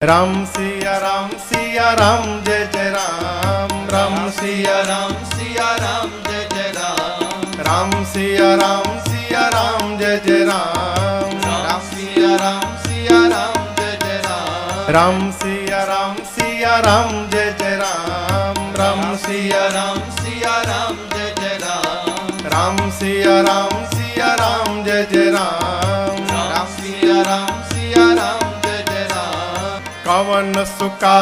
राम सिया राम जय जय राम। राम सिया राम जय जय राम। राम सिया राम जय जय राम। राम सिया राम जय जय राम। राम सिया राम जय जय राम। राम सिया राम जय जय राम। राम सिया राम जय जय राम। राम सिया राम जय जय राम। कवन सुका